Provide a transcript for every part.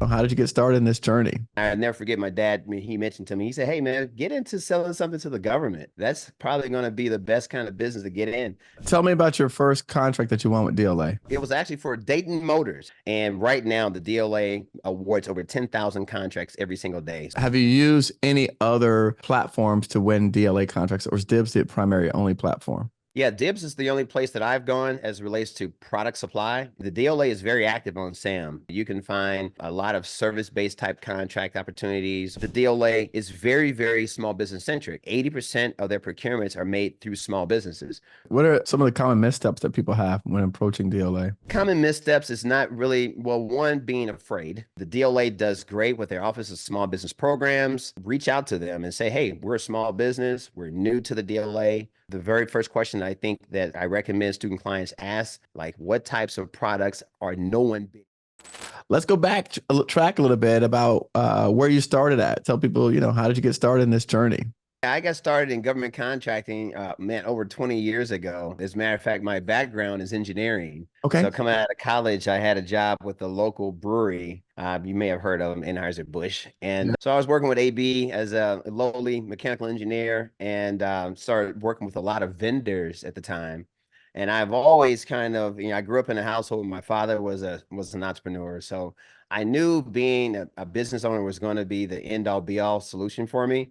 how did you get started in this journey? I never forget my dad, he mentioned to me, he said, "Hey man, get into selling something to the government. That's probably going to be the best kind of business to get in." Tell me about your first contract that you won with DLA. It was actually for Dayton Motors. And right now, the DLA awards over 10,000 contracts every single day. Have you used any other platforms to win DLA contracts, or is Dibs the primary only platform? Yeah, Dibs is the only place that I've gone as it relates to product supply. The DLA is very active on SAM. You can find a lot of service-based type contract opportunities. The DLA is very, very small business centric. 80% of their procurements are made through small businesses. What are some of the common missteps that people have when approaching DLA? Common missteps is not really, well, one, being afraid. The DLA does great with their Office of Small Business Programs. Reach out to them and say, "Hey, we're a small business. We're new to the DLA." The very first question I think that I recommend student clients ask, like, what types of products are no one bidding? Let's go back track a little bit about where you started at. Tell people, how did you get started in this journey? I got started in government contracting, man, over 20 years ago. As a matter of fact, my background is engineering. Okay. So coming out of college, I had a job with a local brewery. You may have heard of them, Anheuser-Busch. And Yeah. so I was working with AB as a lowly mechanical engineer and started working with a lot of vendors at the time. And I've always kind of, I grew up in a household where my father was an entrepreneur. So I knew being a business owner was going to be the end all be all solution for me.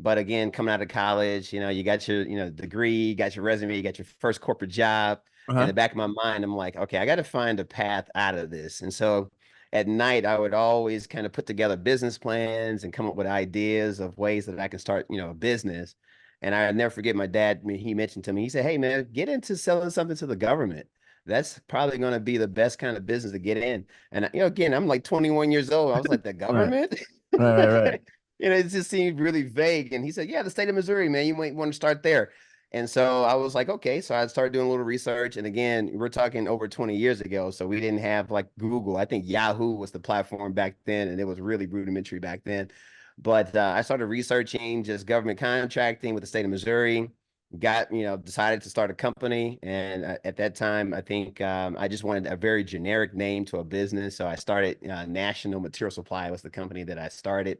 But again, coming out of college, you got your, degree, you got your resume, you got your first corporate job. In Uh-huh. the back of my mind, I'm like, okay, I got to find a path out of this. And so at night, I would always kind of put together business plans and come up with ideas of ways that I can start, a business. And I never forget my dad, he mentioned to me, he said, "Hey man, get into selling something to the government. That's probably going to be the best kind of business to get in." And again, I'm like 21 years old. I was like, the Right. government? Right. It just seemed really vague. And he said, "Yeah, the state of Missouri, man, you might want to start there." And so I was like, okay. So I started doing a little research. And again, we're talking over 20 years ago. So we didn't have like Google. I think Yahoo was the platform back then, and it was really rudimentary back then. But I started researching just government contracting with the state of Missouri. Decided to start a company. And at that time, I think I just wanted a very generic name to a business. So I started National Material Supply was the company that I started.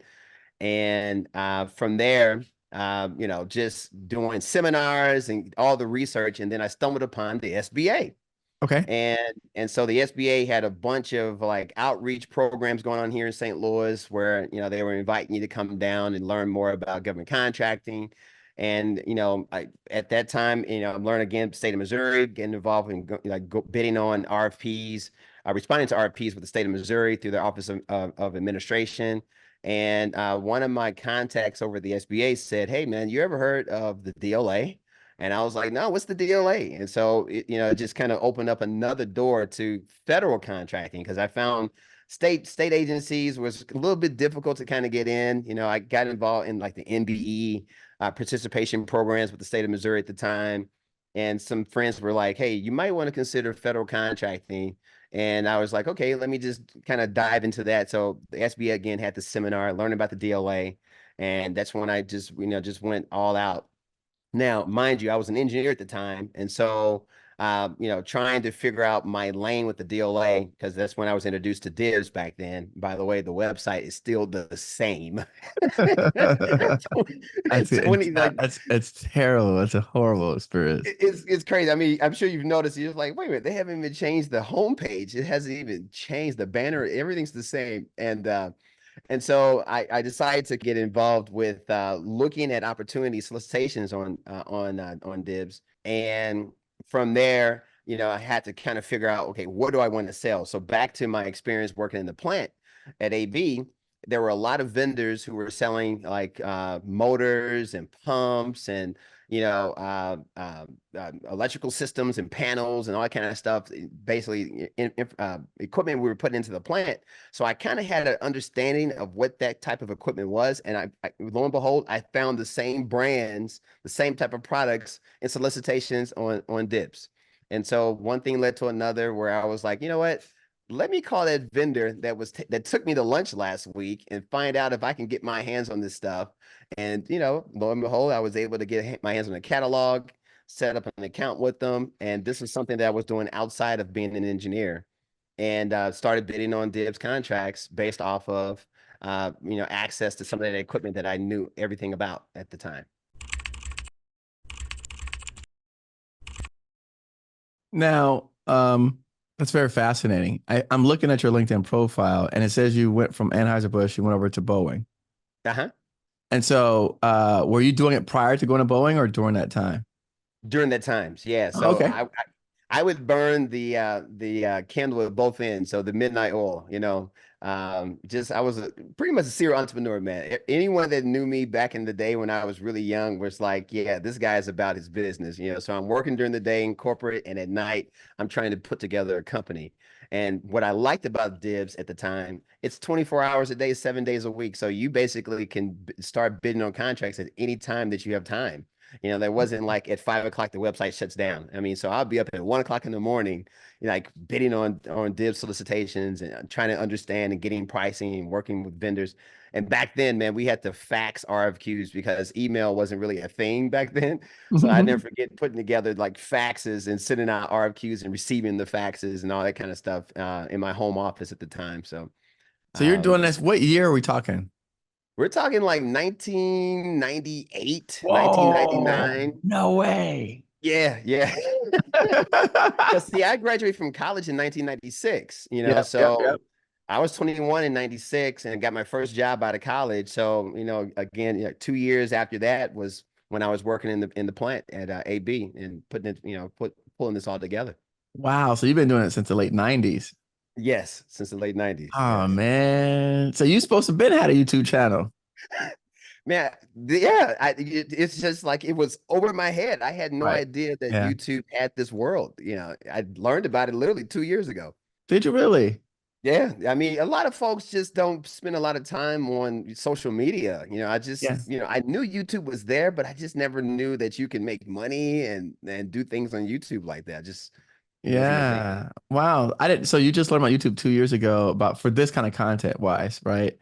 And from there, just doing seminars and all the research. And then I stumbled upon the SBA. Okay. And so the SBA had a bunch of like outreach programs going on here in St. Louis where, they were inviting you to come down and learn more about government contracting. And, at that time, learn again, state of Missouri, getting involved in bidding on RFPs, responding to RFPs with the state of Missouri through their Office of Administration. And one of my contacts over at the SBA said, "Hey, man, you ever heard of the DLA?" And I was like, "No, what's the DLA?" And so, it just kind of opened up another door to federal contracting because I found state agencies was a little bit difficult to kind of get in. I got involved in like the NBE participation programs with the state of Missouri at the time. And some friends were like, "Hey, you might want to consider federal contracting." And I was like, okay, let me just kind of dive into that. So the SBA again had the seminar, learning about the DLA. And that's when I just went all out. Now, mind you, I was an engineer at the time, and so trying to figure out my lane with the DLA because that's when I was introduced to Dibs back then. By the way, the website is still the same. That's it. 20 like It's terrible. It's a horrible experience. it's crazy. I mean, I'm sure you've noticed. You're just like, wait a minute, they haven't even changed the homepage. It hasn't even changed the banner. Everything's the same. And so I decided to get involved with looking at opportunity solicitations on Dibs. And from there, I had to kind of figure out, okay, what do I want to sell? So back to my experience working in the plant at AB, there were a lot of vendors who were selling like motors and pumps and electrical systems and panels and all that kind of stuff. Basically, equipment we were putting into the plant. So I kind of had an understanding of what that type of equipment was, and lo and behold, I found the same brands, the same type of products in solicitations on Dibs. And so one thing led to another, where I was like, you know what? Let me call that vendor that took me to lunch last week and find out if I can get my hands on this stuff. And lo and behold, I was able to get my hands on a catalog, set up an account with them, and this is something that I was doing outside of being an engineer. and started bidding on Dibs contracts based off of access to some of that equipment that I knew everything about at the time. Now, that's very fascinating. I'm looking at your LinkedIn profile, and it says you went from Anheuser-Busch, you went over to Boeing. Uh-huh. And so, were you doing it prior to going to Boeing or during that time? During that times, yeah. So Okay. I would burn the candle at both ends, so the midnight oil, just I was pretty much a serial entrepreneur, man. Anyone that knew me back in the day when I was really young was like, yeah, this guy is about his business, So I'm working during the day in corporate, and at night I'm trying to put together a company. And what I liked about Dibs at the time, it's 24 hours a day, 7 days a week. So you basically can start bidding on contracts at any time that you have time. There wasn't like at 5 o'clock the website shuts down. I mean, so I'll be up at 1 o'clock in the morning, like bidding on Dibs solicitations and trying to understand and getting pricing and working with vendors. And back then, man, we had to fax RFQs because email wasn't really a thing back then. So I never forget putting together like faxes and sending out RFQs and receiving the faxes and all that kind of stuff in my home office at the time. So So you're doing um, this. What year are we talking? we're talking like 1998, Whoa, 1999. no way. Yeah, yeah. Because see, I graduated from college in 1996, Yep, yep, so yep. I was 21 in 96 and got my first job out of college. So, again, 2 years after that was when I was working in the plant at AB and putting it, pulling this all together. Wow. So you've been doing it since the late 90s. Yes, since the late 90s. Oh Yes. man. So you supposed to been had a YouTube channel. Man, yeah, it's just like it was over my head. I had no Right. idea that Yeah. YouTube had this world. I learned about it literally 2 years ago. Did you really? Yeah, I mean, a lot of folks just don't spend a lot of time on social media. Yes. I knew YouTube was there, but I just never knew that you can make money and do things on YouTube like that. Just it wasn't a thing. Yeah. Wow. I didn't. So you just learned about YouTube 2 years ago about for this kind of content wise, right?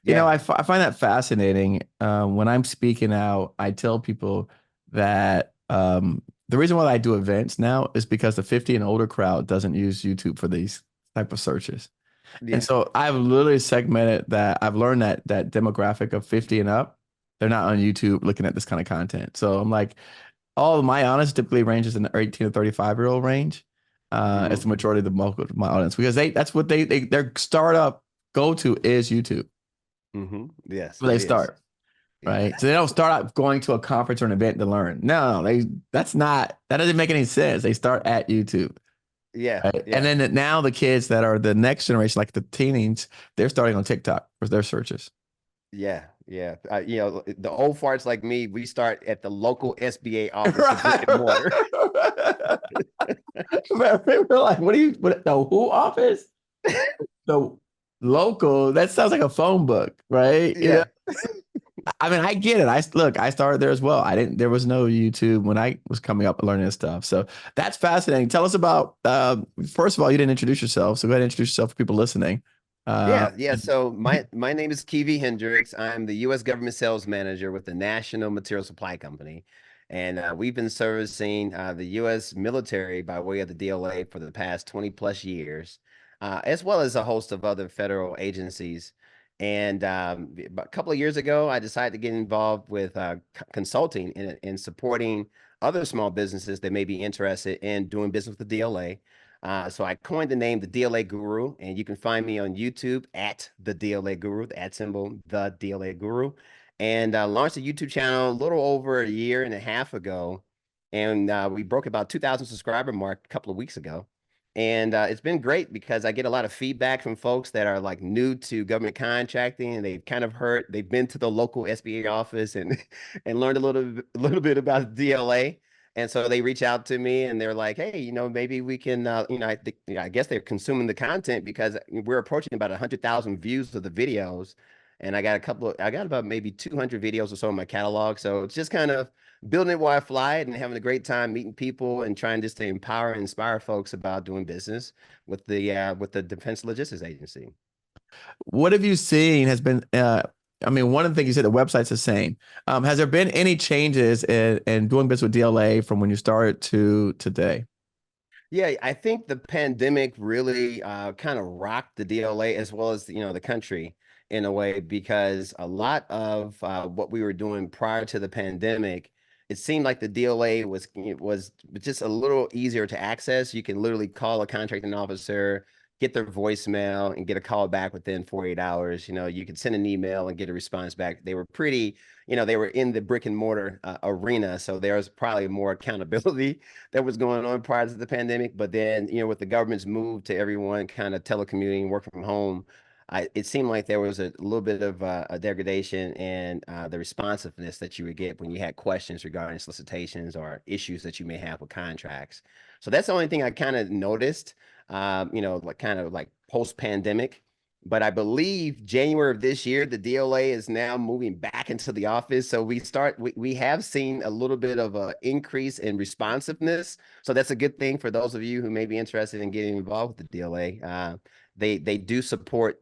Yeah. I find that fascinating. When I'm speaking out, I tell people that the reason why I do events now is because the 50 and older crowd doesn't use YouTube for these type of searches. And Yeah. so I've literally segmented that. I've learned that demographic of 50 and up, they're not on YouTube looking at this kind of content. So I'm like, all of my audience typically ranges in the 18 to 35-year-old range. As Hmm. the majority of my audience because that's what their startup go to is YouTube. Hmm. Yes, Where it they is. start, Yeah. right? So they don't start out going to a conference or an event to learn. No, that doesn't make any sense. They start at YouTube, Yeah. right? And Yeah. then now the kids that are the next generation, like the teens, they're starting on TikTok for their searches. Yeah. Yeah. The old farts like me, we start at the local SBA office, the brick Right. and mortar. We're like, the who office? The local, that sounds like a phone book, right? Yeah. I mean, I get it. I started there as well. There was no YouTube when I was coming up and learning this stuff. So that's fascinating. Tell us about, first of all, you didn't introduce yourself. So go ahead and introduce yourself for people listening. Yeah, yeah. And So my name is Kiwi Hendricks. I'm the U.S. government sales manager with the National Material Supply Company, and we've been servicing the U.S. military by way of the DLA for the past 20 plus years, as well as a host of other federal agencies. And a couple of years ago, I decided to get involved with consulting and supporting other small businesses that may be interested in doing business with the DLA. So I coined the name the DLA Guru, and you can find me on YouTube at the DLA Guru, the at symbol, the DLA Guru, and launched a YouTube channel a little over a year and a half ago, and we broke about 2,000 subscriber mark a couple of weeks ago, and it's been great because I get a lot of feedback from folks that are like new to government contracting, and they've been to the local SBA office and and learned a little bit about DLA. And so they reach out to me and they're like, hey, maybe we can, I guess they're consuming the content because we're approaching about 100,000 views of the videos. And I got about maybe 200 videos or so in my catalog. So it's just kind of building it while I fly it and having a great time meeting people and trying just to empower and inspire folks about doing business with the Defense Logistics Agency. what have you seen has been, I mean, one of the things you said, the website's the same. Has there been any changes in doing business with DLA from when you started to today? Yeah, I think the pandemic really kind of rocked the DLA as well as the country in a way because a lot of what we were doing prior to the pandemic, it seemed like the DLA was just a little easier to access. You can literally call a contracting officer, get their voicemail, and get a call back within 48 hours. You could send an email and get a response back. They were pretty, they were in the brick and mortar arena, so there was probably more accountability that was going on prior to the pandemic. But then, with the government's move to everyone kind of telecommuting, work from home, it seemed like there was a little bit of a degradation in the responsiveness that you would get when you had questions regarding solicitations or issues that you may have with contracts. So that's the only thing I kind of noticed, like kind of like post-pandemic. But I believe January of this year, the DLA is now moving back into the office. So we have seen a little bit of an increase in responsiveness. So that's a good thing for those of you who may be interested in getting involved with the DLA. They do support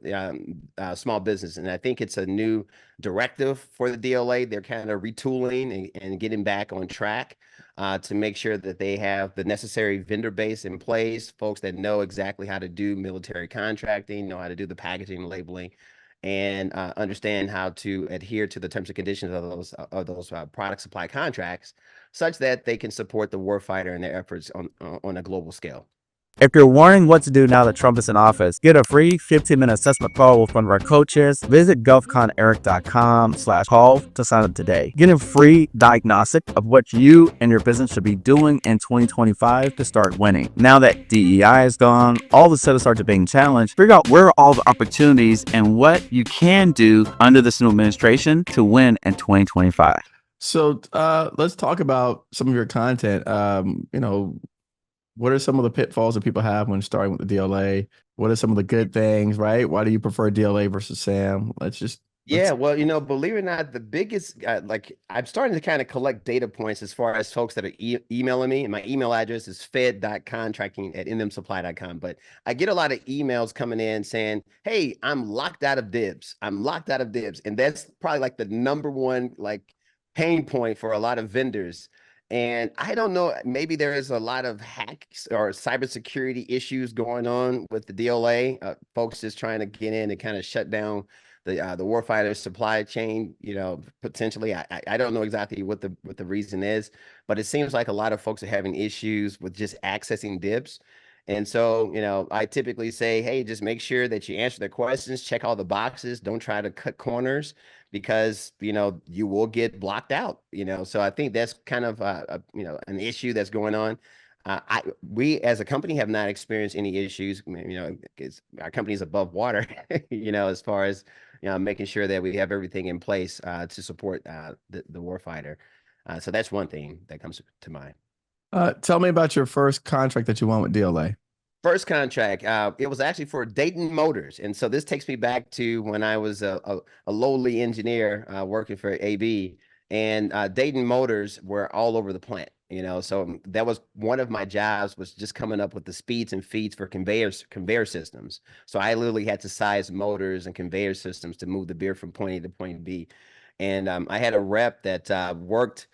small business, and I think it's a new directive for the DLA. They're kind of retooling and getting back on track to make sure that they have the necessary vendor base in place, folks that know exactly how to do military contracting, know how to do the packaging and labeling, and understand how to adhere to the terms and conditions of those product supply contracts, such that they can support the warfighter in their efforts on a global scale. If you're wondering what to do now that Trump is in office, get a free 15-minute assessment call with one of our coaches. Visit govconeric.com/call to sign up today. Get a free diagnostic of what you and your business should be doing in 2025 to start winning. Now that DEI is gone, all the setups are debating challenge. Figure out where are all the opportunities and what you can do under this new administration to win in 2025. So let's talk about some of your content. What are some of the pitfalls that people have when starting with the DLA? What are some of the good things, right? Why do you prefer DLA versus SAM? Let's Yeah, well, believe it or not, the biggest, like, I'm starting to kind of collect data points as far as folks that are emailing me. And my email address is fed.contracting@nmsupply.com. But I get a lot of emails coming in saying, hey, I'm locked out of Dibs. I'm locked out of Dibs. And that's probably like the number one, like, pain point for a lot of vendors. And I don't know, maybe there is a lot of hacks or cybersecurity issues going on with the DLA. Folks just trying to get in and kind of shut down the warfighter supply chain, potentially. I don't know exactly what the reason is, but it seems like a lot of folks are having issues with just accessing Dibs. And so, I typically say, hey, just make sure that you answer the questions, check all the boxes, don't try to cut corners because, you will get blocked out, So I think that's kind of an issue that's going on. We as a company have not experienced any issues, because our company is above water, as far as making sure that we have everything in place to support the warfighter. So that's one thing that comes to mind. Tell me about your first contract that you won with DLA. First contract, it was actually for Dayton Motors. And so this takes me back to when I was a lowly engineer working for AB. And Dayton Motors were all over the plant, So that was one of my jobs, was just coming up with the speeds and feeds for conveyor systems. So I literally had to size motors and conveyor systems to move the beer from point A to point B. And I had a rep that worked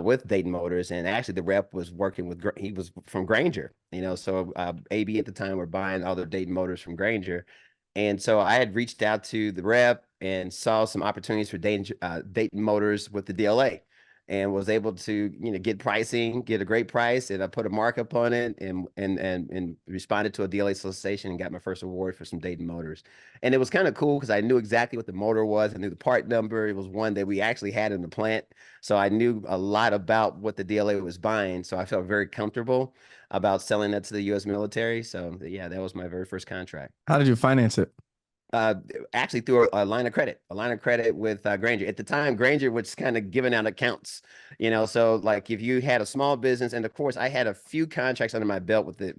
with Dayton Motors, and actually the rep was working with, he was from Granger, so AB at the time were buying all their Dayton Motors from Granger. And so I had reached out to the rep and saw some opportunities for Dayton Motors with the DLA, and was able to, get pricing, get a great price. And I put a markup on it and responded to a DLA solicitation and got my first award for some Dayton Motors. And it was kind of cool because I knew exactly what the motor was. I knew the part number. It was one that we actually had in the plant. So I knew a lot about what the DLA was buying. So I felt very comfortable about selling that to the U.S. military. So yeah, that was my very first contract. How did you finance it? Uh, Actually through a line of credit with Granger. At the time, Granger was kind of giving out accounts, so like if you had a small business, and of course I had a few contracts under my belt with the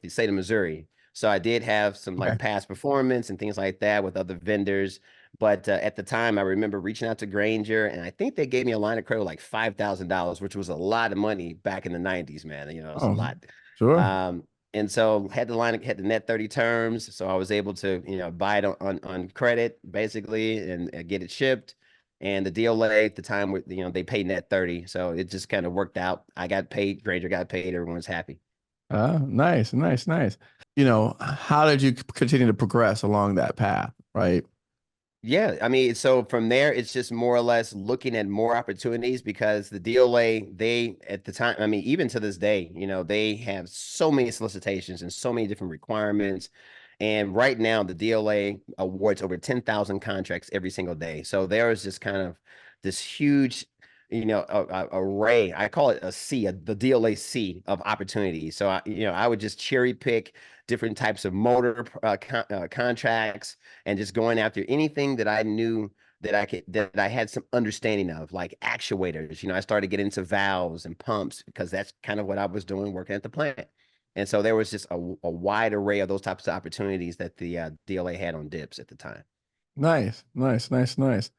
state of Missouri. So I did have some Okay. like past performance and things like that with other vendors. But at the time, I remember reaching out to Granger, and I think they gave me a line of credit like $5,000, which was a lot of money back in the 90s, man. It's a Oh, lot. sure. Um, and so had the net 30 terms. So I was able to, buy it on credit basically and get it shipped. And the DLA at the time, they paid net 30. So it just kind of worked out. I got paid, Granger got paid, everyone's happy. Nice, nice, nice. How did you continue to progress along that path, right? Yeah, I mean, so from there, it's just more or less looking at more opportunities because the DLA, they at the time, I mean, even to this day, they have so many solicitations and so many different requirements. And right now, the DLA awards over 10,000 contracts every single day. So there is just kind of this huge, array. I call it a sea, the DLA sea of opportunities. So I would just cherry pick different types of motor contracts and just going after anything that I knew that I had some understanding of, like actuators. I started getting into valves and pumps because that's kind of what I was doing working at the plant. And so there was just a wide array of those types of opportunities that the DLA had on Dibs at the time. Nice, nice, nice, nice.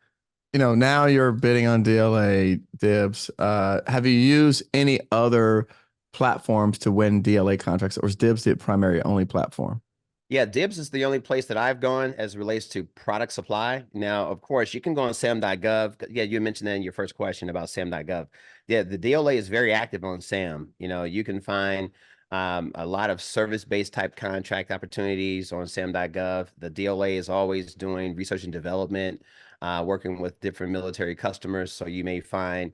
Now you're bidding on DLA Dibs. Have you used any other platforms to win DLA contracts, or is Dibs the primary only platform? Yeah, Dibs is the only place that I've gone as it relates to product supply. Now, of course, you can go on sam.gov. Yeah, you mentioned that in your first question about sam.gov. Yeah, the DLA is very active on SAM. You can find a lot of service-based type contract opportunities on sam.gov. The DLA is always doing research and development, working with different military customers. So you may find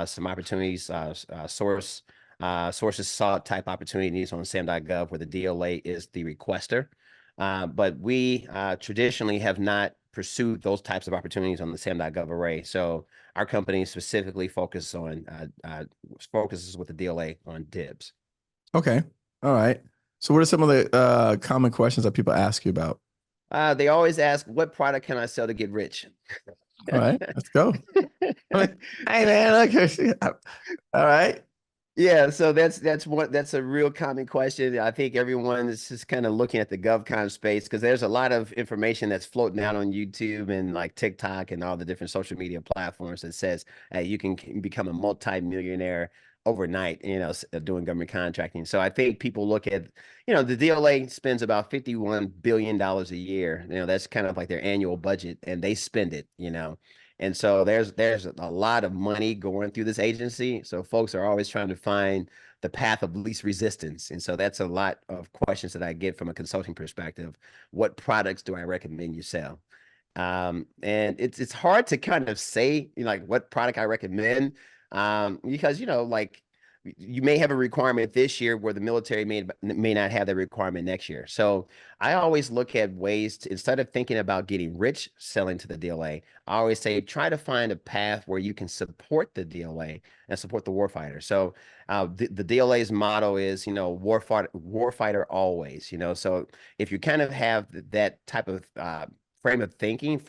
some opportunities, sources sought type opportunities on sam.gov where the DLA is the requester. But we traditionally have not pursued those types of opportunities on the sam.gov array. So our company specifically focuses with the DLA on Dibs. Okay. All right. So what are some of the common questions that people ask you about? They always ask, what product can I sell to get rich? All right, let's go. Hey man, look. All right. Yeah, so that's a real common question. I think everyone is just kind of looking at the GovCon space because there's a lot of information that's floating out on YouTube and like TikTok and all the different social media platforms that says you can become a multi-millionaire overnight, doing government contracting. So I think people look at, the DLA spends about $51 billion a year. That's kind of like their annual budget, and they spend it. And so there's a lot of money going through this agency. So folks are always trying to find the path of least resistance. And so that's a lot of questions that I get from a consulting perspective. What products do I recommend you sell? And it's hard to kind of say, like what product I recommend, because like you may have a requirement this year where the military may not have the requirement next year. So I always look at ways to, instead of thinking about getting rich selling to the DLA, I always say try to find a path where you can support the DLA and support the warfighter. So the DLA's motto is, warfighter always. So if you kind of have that type of frame of thinking,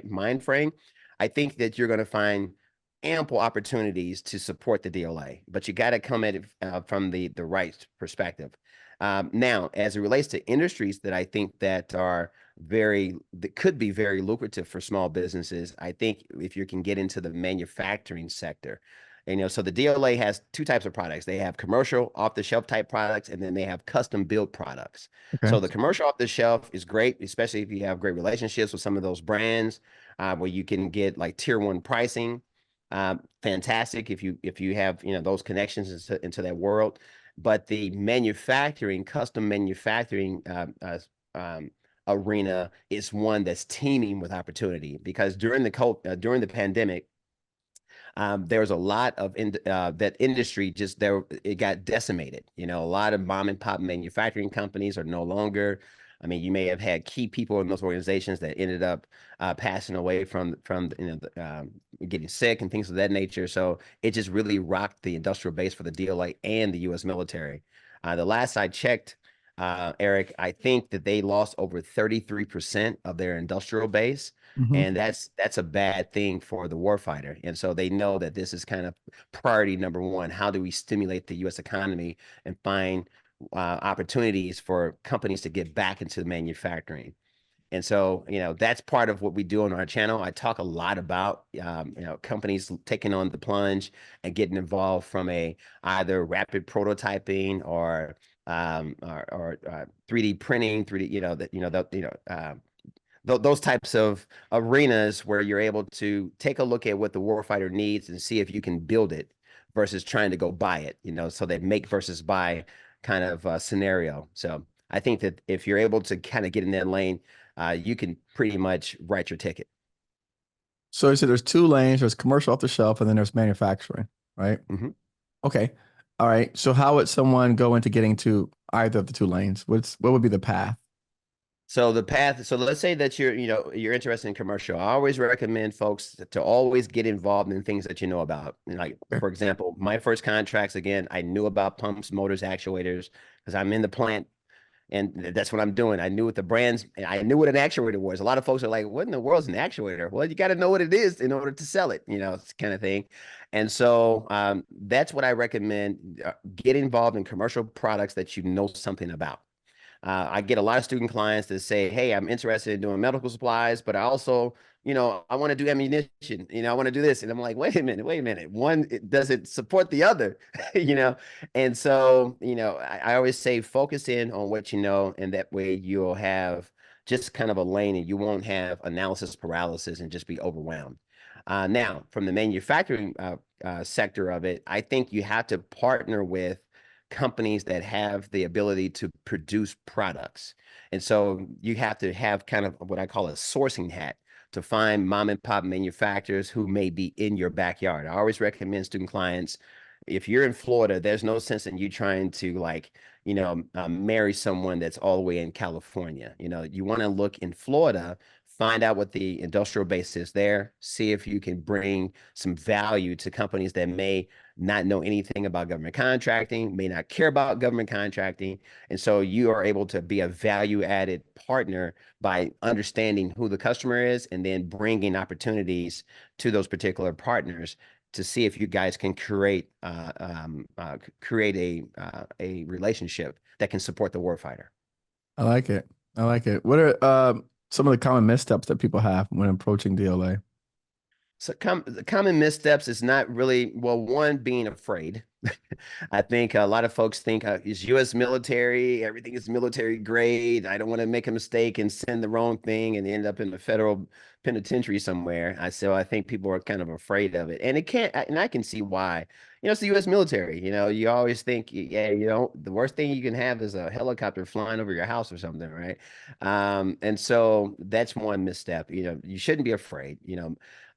mind frame, I think that you're going to find ample opportunities to support the DLA, but you got to come at it from the right perspective. Now, as it relates to industries that I think that could be very lucrative for small businesses, I think if you can get into the manufacturing sector, so the DLA has two types of products. They have commercial off-the-shelf type products, and then they have custom built products. Okay. So the commercial off-the-shelf is great, especially if you have great relationships with some of those brands, where you can get like tier one pricing. Fantastic if you have those connections into that world. But the custom manufacturing arena is one that's teeming with opportunity because during the pandemic, there was a lot of that industry it got decimated. A lot of mom and pop manufacturing companies are no longer. I mean, you may have had key people in those organizations that ended up passing away from getting sick and things of that nature. So it just really rocked the industrial base for the DLA and the U.S. military. The last I checked, Eric, I think that they lost over 33% of their industrial base. Mhm. And that's a bad thing for the warfighter. And so they know that this is kind of priority number one. How do we stimulate the U.S. economy and find opportunities for companies to get back into manufacturing? And so, that's part of what we do on our channel. I talk a lot about, companies taking on the plunge and getting involved from either rapid prototyping or 3D printing, 3D, those types of arenas where you're able to take a look at what the warfighter needs and see if you can build it versus trying to go buy it, so that make versus buy kind of scenario. So I think that if you're able to kind of get in that lane, you can pretty much write your ticket. So you said there's two lanes. There's commercial off the shelf, and then there's manufacturing, right? Mm-hmm. Okay. All right. So how would someone go into getting to either of the two lanes? What would be the path? So the path, so let's say that you're interested in commercial. I always recommend folks to always get involved in things that you know about. And like, Okay. for example, my first contracts, again, I knew about pumps, motors, actuators, because I'm in the plant and that's what I'm doing. I knew what the brands, and I knew what an actuator was. A lot of folks are like, what in the world is an actuator? Well, you got to know what it is in order to sell it, kind of thing. And so that's what I recommend. Get involved in commercial products that you know something about. I get a lot of student clients that say, hey, I'm interested in doing medical supplies, but I also, I want to do ammunition, I want to do this. And I'm like, wait a minute. One, it doesn't support the other, you know? And so, I always say focus in on what you know, and that way you'll have just kind of a lane and you won't have analysis paralysis and just be overwhelmed. Now, from the manufacturing sector of it, I think you have to partner with companies that have the ability to produce products. And so you have to have kind of what I call a sourcing hat to find mom and pop manufacturers who may be in your backyard. I always recommend student clients, if you're in Florida, there's no sense in you trying to marry someone that's all the way in California. You want to look in Florida, find out what the industrial base is there, see if you can bring some value to companies that may not know anything about government contracting, may not care about government contracting. And so you are able to be a value added partner by understanding who the customer is and then bringing opportunities to those particular partners to see if you guys can create a relationship that can support the warfighter. I like it. I like it. What are some of the common missteps that people have when approaching DLA? So the common missteps is not really, well, one, being afraid. I think a lot of folks think it's U.S. military, everything is military grade. I don't want to make a mistake and send the wrong thing and end up in the federal penitentiary somewhere. So I think people are kind of afraid of it, and I can see why. It's the U.S. military. You always think, yeah, the worst thing you can have is a helicopter flying over your house or something, right? And so that's one misstep. You shouldn't be afraid.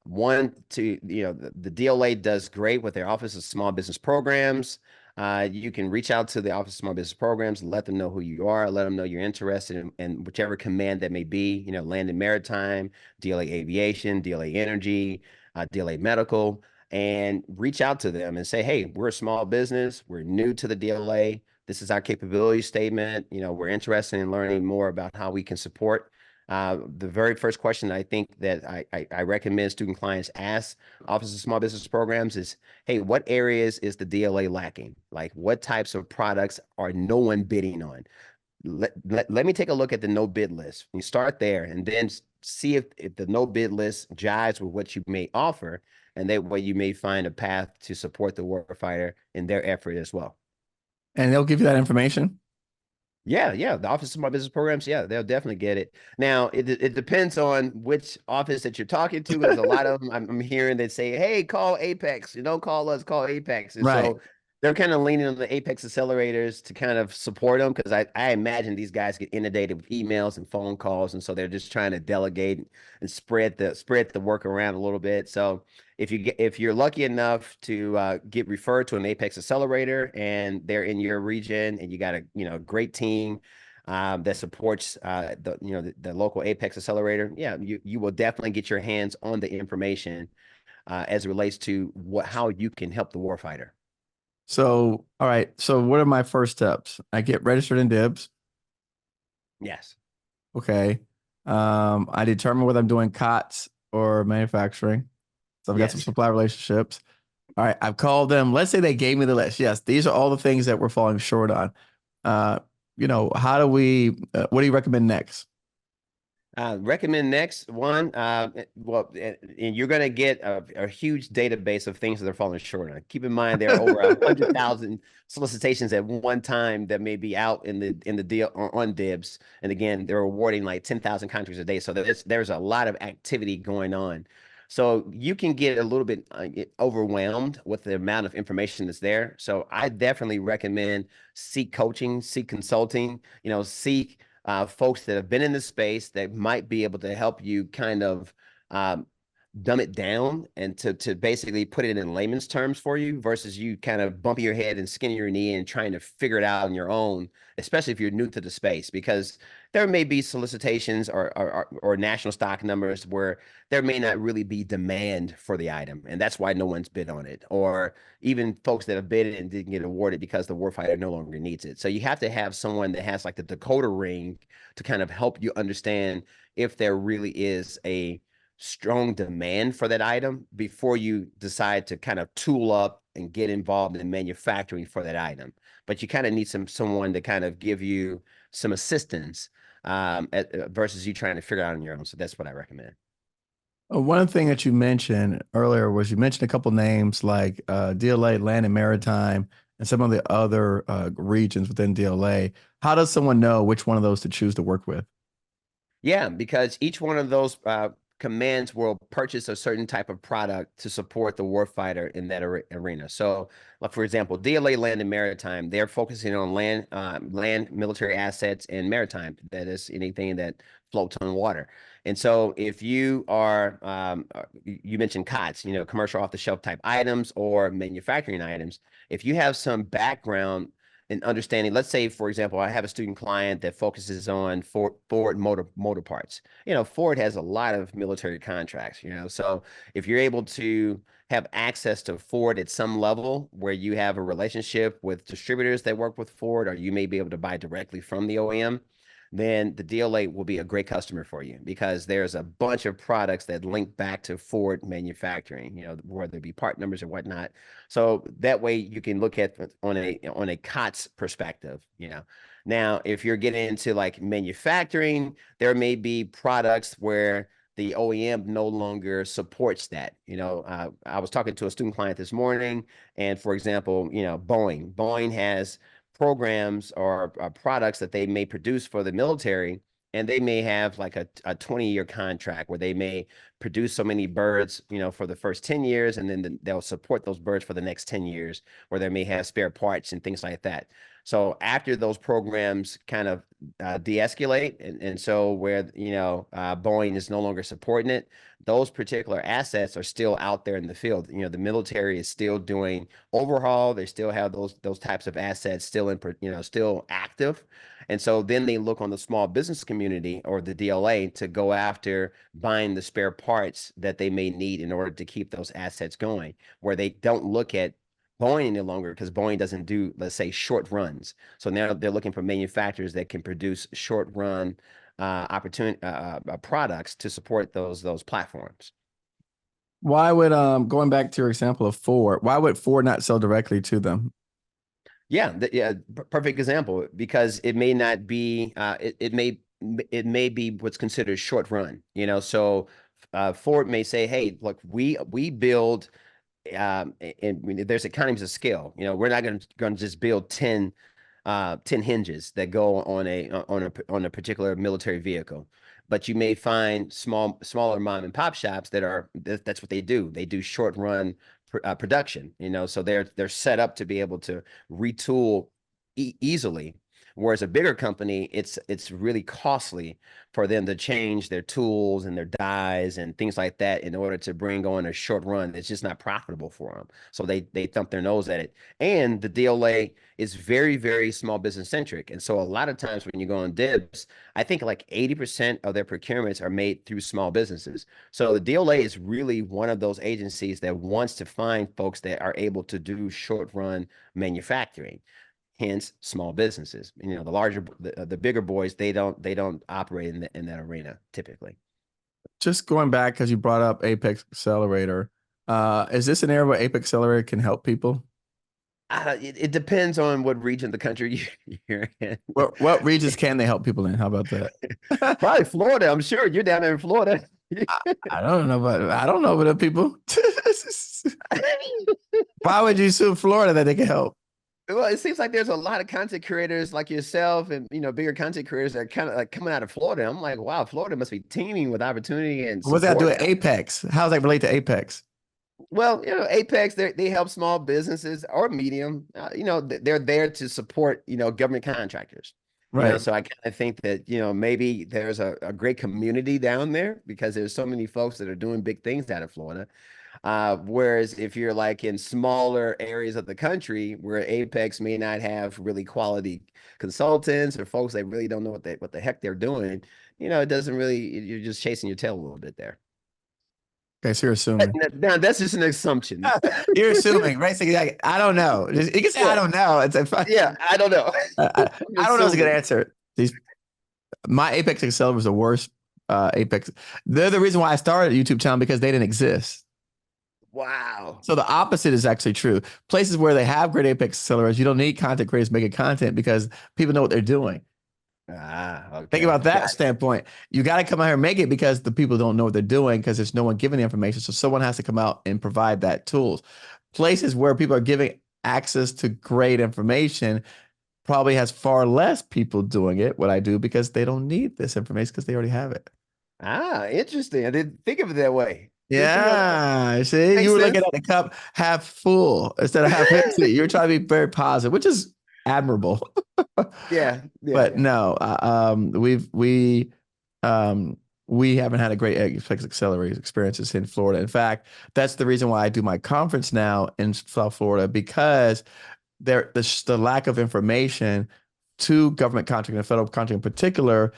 One, to the DLA does great with their Office of Small Business Programs. You can reach out to the Office of Small Business Programs, let them know who you are, let them know you're interested in whichever command that may be, land and maritime, DLA aviation, DLA energy, DLA medical, and reach out to them and say, hey, we're a small business, we're new to the DLA, this is our capability statement, we're interested in learning more about how we can support. The very first question I think that I recommend student clients ask Office of Small Business Programs is, hey, what areas is the DLA lacking? Like, what types of products are no one bidding on? Let me take a look at the no bid list. You start there and then see if the no bid list jives with what you may offer, and that way you may find a path to support the warfighter in their effort as well. And they'll give you that information. Yeah, the Office of Small Business Programs, yeah, they'll definitely get it. Now, it depends on which office that you're talking to. There's a lot of them I'm hearing that say, hey, call Apex. You don't call us, call Apex. And Right. so they're kind of leaning on the Apex accelerators to kind of support them, because I imagine these guys get inundated with emails and phone calls. And so they're just trying to delegate and spread the work around a little bit. So if you're lucky enough to get referred to an Apex accelerator and they're in your region and you got a great team that supports the local Apex accelerator, yeah, you will definitely get your hands on the information as it relates to how you can help the warfighter. So, all right. So what are my first steps? I get registered in Dibs. Yes. Okay. I determine whether I'm doing COTS or manufacturing. So I've got some Yes. supply relationships. All right. I've called them. Let's say they gave me the list. Yes, these are all the things that we're falling short on. How do we, what do you recommend next? Recommend next one. And you're going to get a huge database of things that are falling short on. Keep in mind there are over 100,000 solicitations at one time that may be out in the deal on Dibs. And again, they're awarding like 10,000 contracts a day. So there's a lot of activity going on. So you can get a little bit overwhelmed with the amount of information that's there. So I definitely recommend seek coaching, seek consulting, seek folks that have been in the space that might be able to help you kind of um, dumb it down and to basically put it in layman's terms for you versus you kind of bumping your head and skinning your knee and trying to figure it out on your own, especially if you're new to the space, because there may be solicitations or national stock numbers where there may not really be demand for the item, and that's why no one's bid on it, or even folks that have bid it and didn't get awarded because the warfighter no longer needs it. So you have to have someone that has like the decoder ring to kind of help you understand if there really is a strong demand for that item before you decide to kind of tool up and get involved in manufacturing for that item. But you kind of need someone to kind of give you some assistance versus you trying to figure it out on your own. So that's what I recommend. One thing that you mentioned earlier was you mentioned a couple names like DLA, Land and Maritime, and some of the other regions within DLA. How does someone know which one of those to choose to work with? Yeah, because each one of those commands will purchase a certain type of product to support the warfighter in that arena. So, like for example, DLA Land and Maritime, they're focusing on land, military assets, and maritime. That is anything that floats on water. And so, if you are, you mentioned COTS, commercial off-the-shelf type items or manufacturing items. If you have some background and understanding, let's say, for example, I have a student client that focuses on Ford motor parts. Ford has a lot of military contracts, so if you're able to have access to Ford at some level where you have a relationship with distributors that work with Ford, or you may be able to buy directly from the OEM, then the DLA will be a great customer for you because there's a bunch of products that link back to Ford manufacturing, whether it be part numbers or whatnot. So that way you can look at on a COTS perspective. Now if you're getting into like manufacturing, there may be products where the OEM no longer supports that. I was talking to a student client this morning, and for example, Boeing has programs or products that they may produce for the military, and they may have like a 20-year contract where they may produce so many birds, for the first 10 years, and then they'll support those birds for the next 10 years, or they may have spare parts and things like that. So after those programs kind of de-escalate, and so where Boeing is no longer supporting it, those particular assets are still out there in the field. The military is still doing overhaul. They still have those types of assets still still active. And so then they look on the small business community or the DLA to go after buying the spare parts that they may need in order to keep those assets going, where they don't look at Boeing any longer because Boeing doesn't do, let's say, short runs. So now they're looking for manufacturers that can produce short run opportunity products to support those platforms. Why would going back to your example of Ford, why would Ford not sell directly to them? Yeah, perfect example, because it may not be it may be what's considered short run. So Ford may say, hey, look, we build and there's economies of scale. We're not going to just build 10 hinges that go on a particular military vehicle. But you may find smaller mom and pop shops that's what they do. They do short run production, so they're set up to be able to retool easily. Whereas a bigger company, it's really costly for them to change their tools and their dies and things like that in order to bring on a short run. It's just not profitable for them. So they thump their nose at it. And the DLA is very, very small business centric. And so a lot of times when you go on Dibs, I think like 80% of their procurements are made through small businesses. So the DLA is really one of those agencies that wants to find folks that are able to do short run manufacturing, hence small businesses. The bigger boys, they don't operate in that arena typically. Just going back because you brought up Apex Accelerator, is this an area where Apex Accelerator can help people? It depends on what region of the country you're in. What regions can they help people in? How about that? Probably Florida. I'm sure you're down there in Florida. I don't know, but I don't know about the people. Why would you sue Florida that they can help? Well, it seems like there's a lot of content creators like yourself and bigger content creators that are kind of like coming out of Florida. I'm like, wow, Florida must be teeming with opportunity and What's that do support. with Apex? How does that relate to Apex? Well, Apex, they help small businesses or medium. They're there to support, government contractors. Right. So I kind of think that, maybe there's a great community down there because there's so many folks that are doing big things out of Florida. Whereas if you're like in smaller areas of the country where Apex may not have really quality consultants or folks that really don't know what the heck they're doing, it doesn't really, you're just chasing your tail a little bit there. Okay, so you're assuming. Now that's just an assumption. You're assuming, right? So like, I don't know. You can say I don't know. It's like, Yeah, I don't know. I don't know is a good answer. My Apex Acceler was the worst Apex. They're the reason why I started a YouTube channel because they didn't exist. Wow. So the opposite is actually true. Places where they have great Apex accelerators, you don't need content creators making content because people know what they're doing. Okay. Think about that standpoint. You got to come out here and make it because the people don't know what they're doing because there's no one giving the information. So someone has to come out and provide that tools. Places where people are giving access to great information probably has far less people doing it, what I do, because they don't need this information because they already have it. Interesting. I didn't think of it that way. Yeah, see, Makes you were looking sense. at the cup half full instead of half empty. You're trying to be very positive, which is admirable. Yeah. But no, we haven't had a great Apex Accelerator experiences in Florida. In fact, that's the reason why I do my conference now in South Florida because the lack of information to government contracting and federal contracting in particular,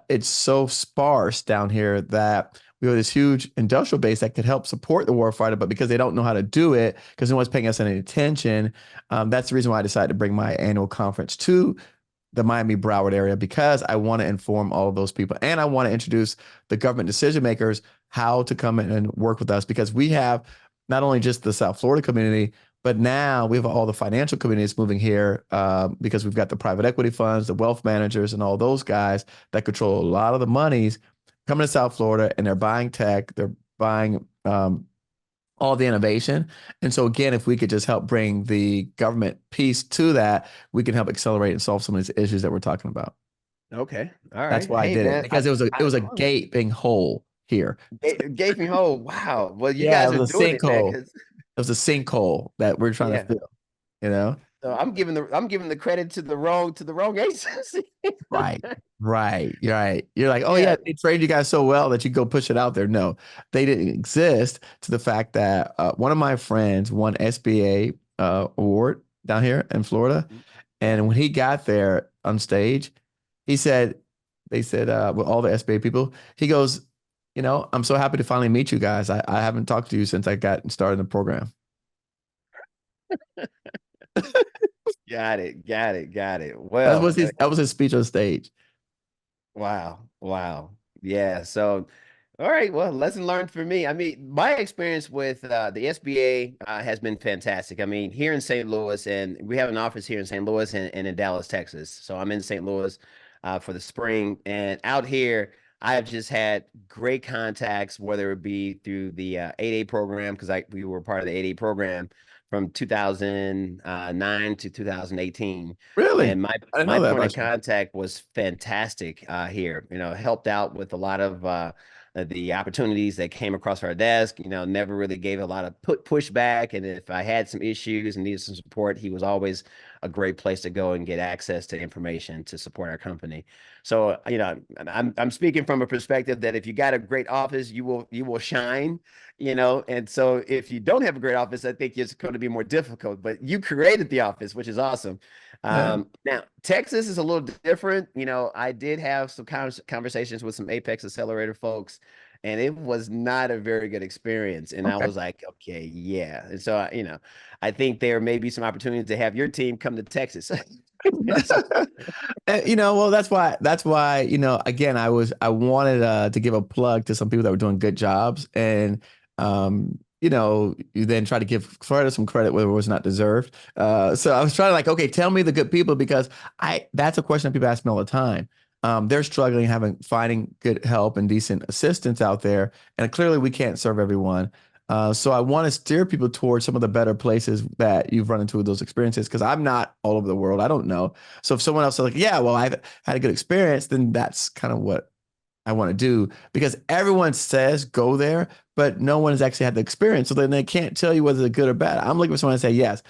it's so sparse down here that we have this huge industrial base that could help support the warfighter, but because they don't know how to do it, because no one's paying us any attention, that's the reason why I decided to bring my annual conference to the Miami Broward area because I want to inform all of those people and I want to introduce the government decision makers how to come in and work with us because we have not only just the South Florida community, but now we have all the financial communities moving here because we've got the private equity funds, the wealth managers, and all those guys that control a lot of the monies coming to South Florida and they're buying tech, they're buying all the innovation. And so again, if we could just help bring the government piece to that, we can help accelerate and solve some of these issues that we're talking about. Okay. All right. That's why I did it because it was a gaping hole here. Gaping hole. Wow. Well, you Yeah, guys it are was a doing it, man. sinkhole. It was a sinkhole that we're trying to fill, you know? So I'm giving the credit to the wrong agency. Right. You're right. You're like, oh yeah, they trained you guys so well that you go push it out there. No, they didn't exist to the fact that one of my friends won SBA award down here in Florida. And when he got there on stage, they said, with all the SBA people, he goes, I'm so happy to finally meet you guys. I haven't talked to you since I got started in the program. Got it. Well, that was his speech on stage. Wow. Yeah. So, all right. Well, lesson learned for me. I mean, my experience with the SBA has been fantastic. I mean, here in St. Louis, and we have an office here in St. Louis and in Dallas, Texas. So I'm in St. Louis for the spring, and out here, I've just had great contacts, whether it be through the 8A program, because we were part of the 8A program from 2009 to 2018. Really? And my point of contact was fantastic here. Helped out with a lot of the opportunities that came across our desk. Never really gave a lot of pushback. And if I had some issues and needed some support, he was always a great place to go and get access to information to support our company. So, I'm speaking from a perspective that if you got a great office, you will shine, and so if you don't have a great office, I think it's going to be more difficult, but you created the office, which is awesome. Now Texas is a little different. I did have some conversations with some Apex Accelerator folks, and it was not a very good experience. And I was like, okay, yeah. And so, I think there may be some opportunities to have your team come to Texas. Well, that's why, again, I wanted to give a plug to some people that were doing good jobs. And, you then try to give credit some credit where it was not deserved. So I was trying to like, okay, tell me the good people, because that's a question that people ask me all the time. They're struggling, finding good help and decent assistance out there. And clearly we can't serve everyone. So I want to steer people towards some of the better places that you've run into with those experiences, because I'm not all over the world. I don't know. So if someone else is like, yeah, well, I've had a good experience, then that's kind of what I want to do, because everyone says go there, but no one has actually had the experience. So then they can't tell you whether it's good or bad. I'm looking for someone to say, yes,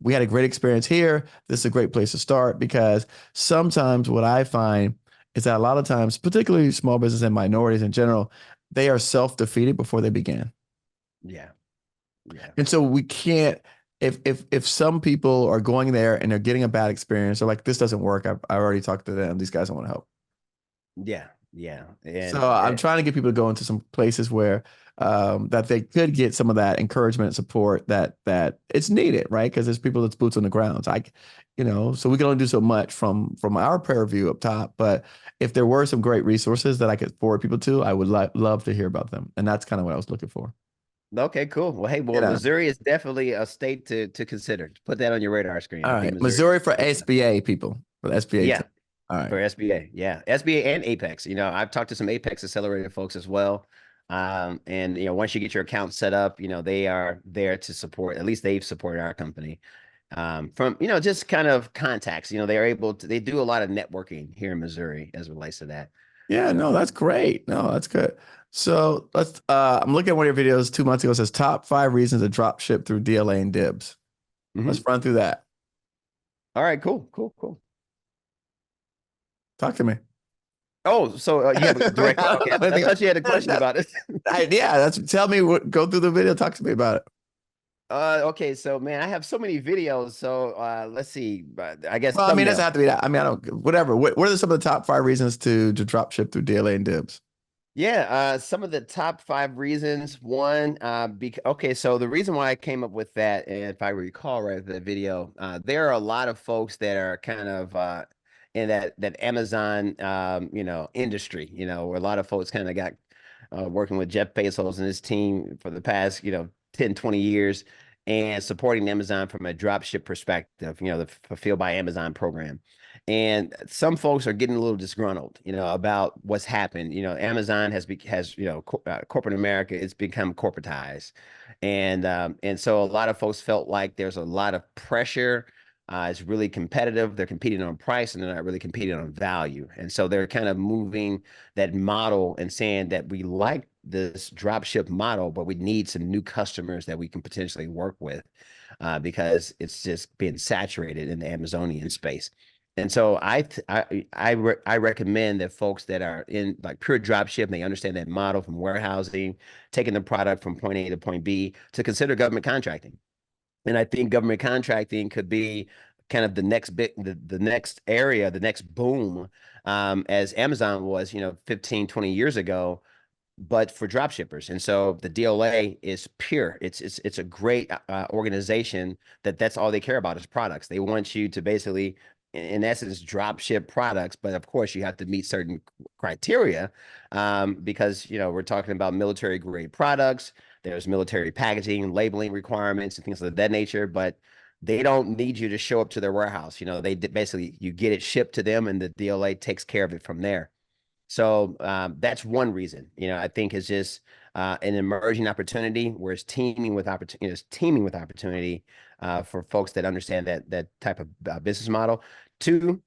we had a great experience here. This is a great place to start, because sometimes what I find is that a lot of times, particularly small business and minorities in general, they are self-defeated before they begin. Yeah. Yeah. And so we can't, if some people are going there and they're getting a bad experience, they're like, this doesn't work. I already talked to them. These guys don't want to help. Yeah. Yeah. So And I'm trying to get people to go into some places where that they could get some of that encouragement and support that it's needed, right? Because there's people that's boots on the ground. So we can only do so much from our prayer view up top. But if there were some great resources that I could forward people to, I would love to hear about them. And that's kind of what I was looking for. okay, cool. Well, hey, well, Missouri is definitely a state to consider. Put that on your radar screen. All I think right. Missouri for SBA people. For the SBA. Yeah. All right. For SBA. Yeah. SBA and Apex. I've talked to some Apex Accelerator folks as well. And once you get your account set up, they are there to support, at least they've supported our company. From just kind of contacts, they do a lot of networking here in Missouri as it relates to that. Yeah, no, that's great. No, that's good. So I'm looking at one of your videos 2 months ago. It says top 5 reasons to drop ship through DLA and Dibs. Let's run through that. All right, cool. Talk to me. Oh, so you have a direct. Okay, I thought you had a question about it. Tell me go through the video. Talk to me about it. Okay, so man, I have so many videos. So let's see. I guess. Well, I mean, it doesn't have to be that. I mean, I don't. Whatever. What are some of the top 5 reasons to drop ship through DLA and Dibs? Yeah, some of the top 5 reasons. One, okay, so the reason why I came up with that, and if I recall right, the video, there are a lot of folks that are kind of in that Amazon, industry, where a lot of folks kind of got working with Jeff Bezos and his team for the past, 10, 20 years, and supporting Amazon from a drop ship perspective, the Fulfilled by Amazon program. And some folks are getting a little disgruntled, about what's happened. Amazon has corporate America, it's become corporatized, and so a lot of folks felt like there's a lot of pressure. It's really competitive. They're competing on price and they're not really competing on value. And so they're kind of moving that model and saying that we like this drop ship model, but we need some new customers that we can potentially work with because it's just being saturated in the Amazonian space. And so I recommend that folks that are in like pure drop ship, and they understand that model from warehousing, taking the product from point A to point B, to consider government contracting. And I think government contracting could be kind of the next the next area, the next boom, as Amazon was, 15, 20 years ago, but for drop shippers. And so the DLA is pure. It's a great organization that's all they care about is products. They want you to basically, in essence, drop ship products, but of course you have to meet certain criteria because we're talking about military grade products. There's military packaging, labeling requirements, and things of that nature. But they don't need you to show up to their warehouse. They basically, you get it shipped to them, and the DLA takes care of it from there. So that's one reason, I think is just an emerging opportunity where it's teaming with opportunity for folks that understand that type of business model. 2,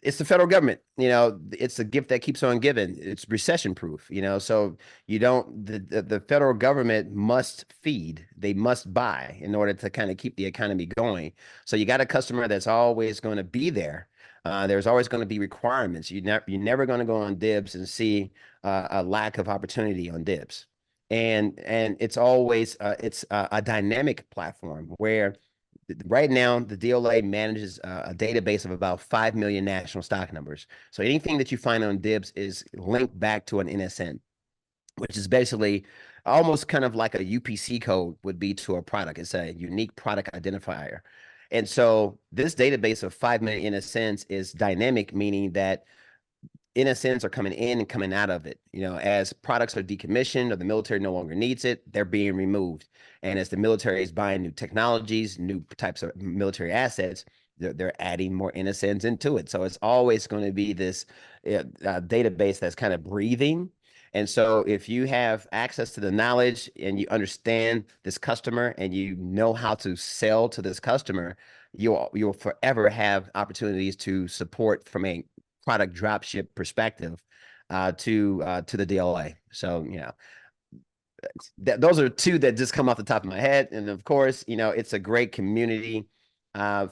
it's the federal government. It's a gift that keeps on giving. It's recession proof. So the federal government must feed. They must buy in order to kind of keep the economy going. So you got a customer that's always going to be there. There's always going to be requirements. You're never going to go on Dibs and see a lack of opportunity on Dibs. And it's always it's a dynamic platform where right now the DLA manages a database of about 5 million national stock numbers. So anything that you find on Dibs is linked back to an NSN, which is basically almost kind of like a UPC code would be to a product. It's a unique product identifier. And so this database of 5 million NSNs is dynamic, meaning that innocents are coming in and coming out of it. You know, as products are decommissioned or the military no longer needs it, they're being removed. And as the military is buying new technologies, new types of military assets, they're adding more innocents into it. So it's always going to be this database that's kind of breathing. And so if you have access to the knowledge and you understand this customer and you know how to sell to this customer, you'll forever have opportunities to support from a product dropship perspective to the DLA. So, you know, those are two that just come off the top of my head. And of course, you know, it's a great community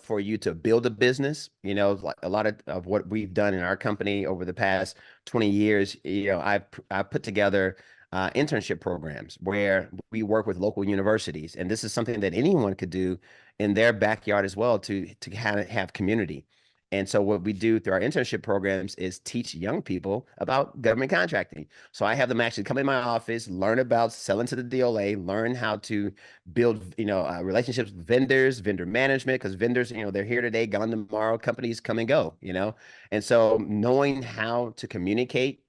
for you to build a business. You know, like a lot of what we've done in our company over the past 20 years, you know, I've put together internship programs where we work with local universities. And this is something that anyone could do in their backyard as well to have community. And so what we do through our internship programs is teach young people about government contracting. So I have them actually come in my office, learn about selling to the DLA, learn how to build, you know, relationships with vendors, vendor management, because vendors, you know, they're here today, gone tomorrow, companies come and go, you know. And so knowing how to communicate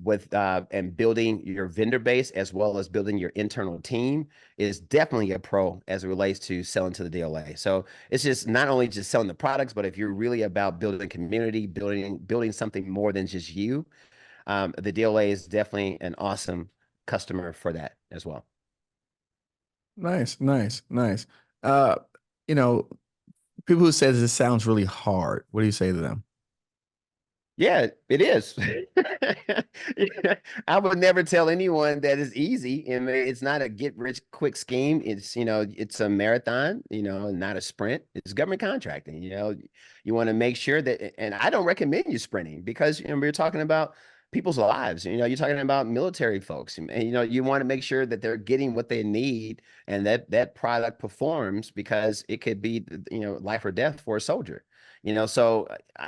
with and building your vendor base as well as building your internal team is definitely a pro as it relates to selling to the DLA. So it's just not only just selling the products, but if you're really about building community, building something more than just you, the DLA is definitely an awesome customer for that as well. Nice, nice, nice. Uh, you know, people who say this sounds really hard, what do you say to them? Yeah, it is. I would never tell anyone that it's easy. And it's not a get rich quick scheme. It's, you know, it's a marathon, you know, not a sprint. It's government contracting. You know, you want to make sure that, and I don't recommend you sprinting because, you know, we're talking about people's lives. You know, you're talking about military folks, and you know, you want to make sure that they're getting what they need and that that product performs because it could be, you know, life or death for a soldier. You know, so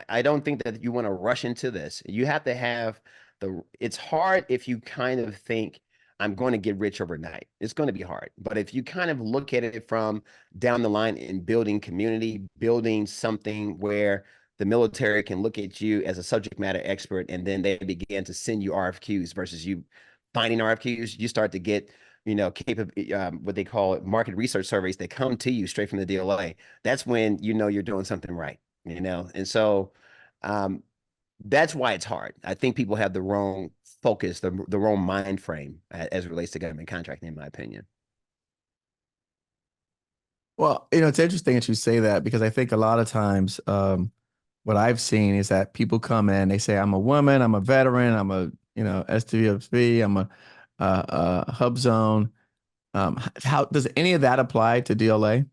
I don't think that you want to rush into this. You have to have it's hard if you kind of think I'm going to get rich overnight. It's going to be hard. But if you kind of look at it from down the line in building community, building something where the military can look at you as a subject matter expert and then they begin to send you RFQs versus you finding RFQs, you start to get, you know, what they call it, market research surveys that come to you straight from the DLA. That's when you know you're doing something right, you know? And so um, that's why it's hard. I think people have the wrong focus, the wrong mind frame as it relates to government contracting, in my opinion. Well, you know, it's interesting that you say that because I think a lot of times what I've seen is that people come in, they say, I'm a woman, I'm a veteran, I'm a, you know, SWFB, I'm a hub zone. How does any of that apply to DLA?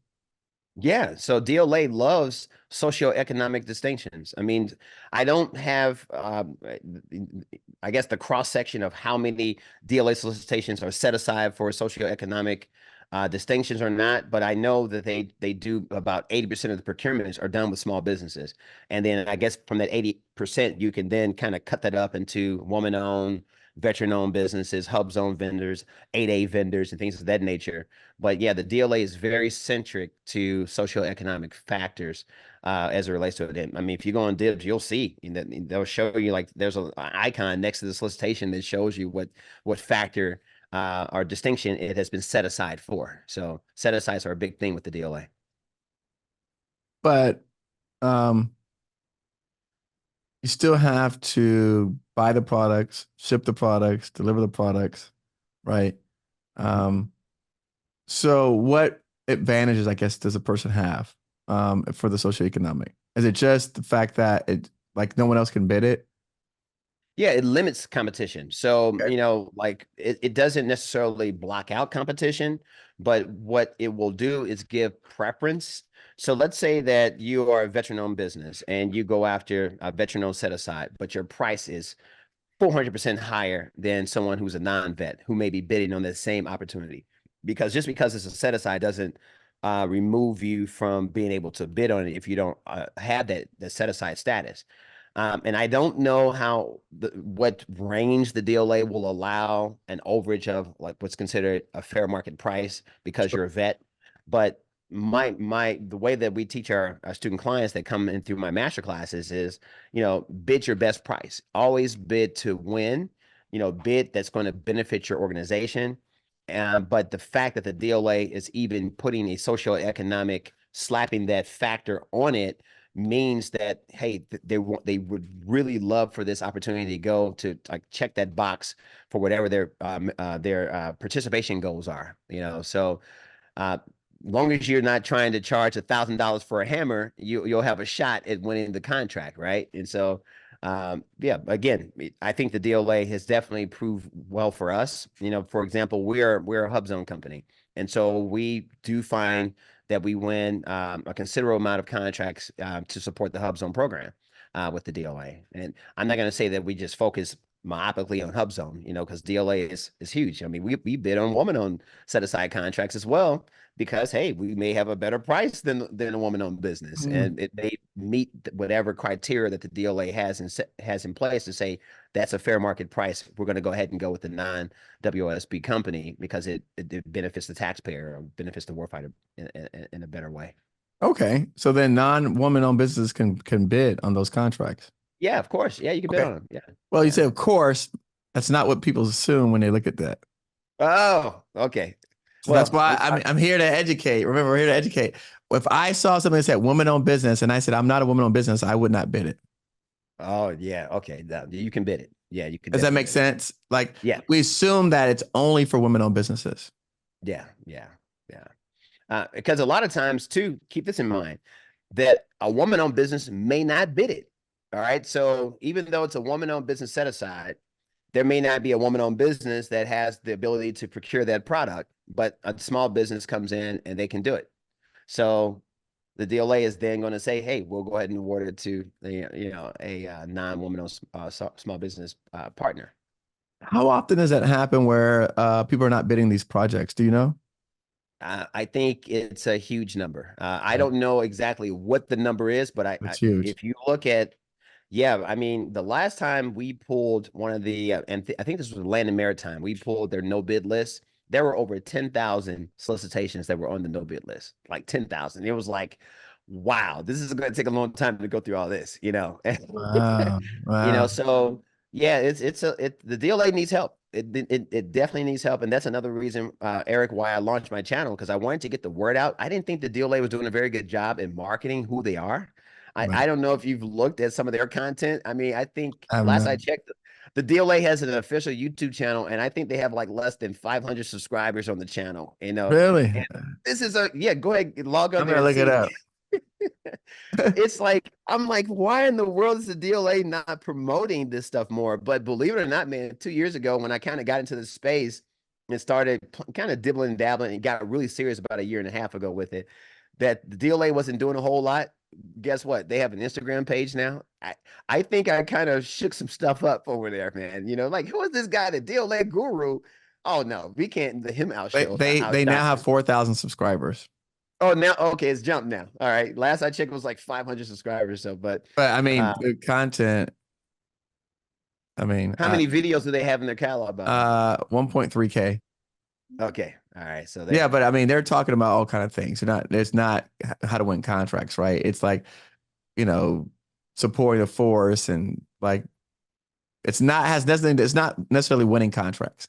Yeah, so DLA loves socioeconomic distinctions. I mean, I don't have, I guess, the cross section of how many DLA solicitations are set aside for socioeconomic distinctions or not, but I know that they do about 80% of the procurements are done with small businesses, and then I guess from that 80%, you can then kind of cut that up into woman-owned, veteran-owned businesses, hub zone vendors, 8A vendors, and things of that nature. But yeah, the DLA is very centric to socioeconomic factors as it relates to it. I mean, if you go on Dibs, you'll see that they'll show you like there's an icon next to the solicitation that shows you what factor or distinction it has been set aside for. So set asides are a big thing with the DLA. But um, you still have to buy the products, ship the products, deliver the products, right? Um, so what advantages, I guess, does a person have for the socioeconomic? Is it just the fact that it like no one else can bid it? Yeah, it limits competition. So, Okay. you know, like it doesn't necessarily block out competition, but what it will do is give preference. So let's say that you are a veteran-owned business and you go after a veteran-owned set aside, but your price is 400% higher than someone who's a non-vet who may be bidding on the same opportunity. Because just because it's a set aside doesn't remove you from being able to bid on it if you don't have that set aside status. And I don't know what range the DLA will allow an overage of like what's considered a fair market price because Sure. you're a vet. But the way that we teach our student clients that come in through my master classes is, bid your best price. Always bid to win, bid that's going to benefit your organization. But the fact that the DLA is even putting a socioeconomic slapping that factor on it means that, hey, they would really love for this opportunity to go to like check that box for whatever their participation goals are, so uh, long as you're not trying to charge $1,000 for a hammer, you'll have a shot at winning the contract, right? And so, yeah, again, I think the DLA has definitely proved well for us. For example, we're a hub zone company, and so we do find that we win a considerable amount of contracts to support the hub zone program with the DLA. And I'm not going to say that we just focus myopically on hub zone, because DLA is huge. I mean, we bid on woman-owned set-aside contracts as well, because hey, we may have a better price than a woman-owned business, and it may meet whatever criteria that the DLA has in place to say that's a fair market price. We're going to go ahead and go with the non-WSB company because it benefits the taxpayer or benefits the warfighter in a better way. Okay, so then non-woman-owned businesses can bid on those contracts. Yeah, of course. Yeah, you can bid on them. Yeah. Well, you say of course. That's not what people assume when they look at that. Oh, okay. So that's why I'm here to educate. Remember, we're here to educate. If I saw something that said woman-owned business and I said I'm not a woman-owned business, I would not bid it. Oh, yeah. Okay. You can bid it. Yeah, you can. Does that make sense? Like, yeah, we assume that it's only for women-owned businesses. Yeah. Because a lot of times, too, keep this in mind, that a woman-owned business may not bid it. All right. So even though it's a woman-owned business set aside, there may not be a woman-owned business that has the ability to procure that product, but a small business comes in and they can do it. So the DLA is then going to say, hey, we'll go ahead and award it to a non-woman-owned small business partner. How often does that happen where people are not bidding these projects? Do you know? I think it's a huge number. I don't know exactly what the number is, but It's huge. If you look at, yeah, I mean, the last time we pulled one of the, I think this was Land and Maritime, we pulled their no bid list. There were over 10,000 solicitations that were on the no bid list, like 10,000. It was like, wow, this is going to take a long time to go through all this, Wow. Wow. So yeah, the DLA needs help. It definitely needs help, and that's another reason, Eric, why I launched my channel, because I wanted to get the word out. I didn't think the DLA was doing a very good job in marketing who they are. I don't know if you've looked at some of their content. I mean, I think last I checked, the DLA has an official YouTube channel, and I think they have like less than 500 subscribers on the channel. Really? And this is go ahead, log on I'm there. gonna look it up. It's like, I'm like, why in the world is the DLA not promoting this stuff more? But believe it or not, man, 2 years ago, when I kind of got into the space and started kind of dibbling and dabbling and got really serious about a year and a half ago with it, that the DLA wasn't doing a whole lot. Guess what? They have an Instagram page now. I think I kind of shook some stuff up over there, man. Like, who is this guy, the DLA guru? Oh no, we can't let him outshow. They now have 4,000 subscribers. Oh, now, okay, it's jumped now. All right. Last I checked, it was like 500 subscribers. So, but I mean, the content. I mean, how many videos do they have in their catalog? 1.3K. Okay. All right. So yeah, but I mean, they're talking about all kind of things. It's not how to win contracts, right? It's like, supporting the force, and like, it's not necessarily winning contracts.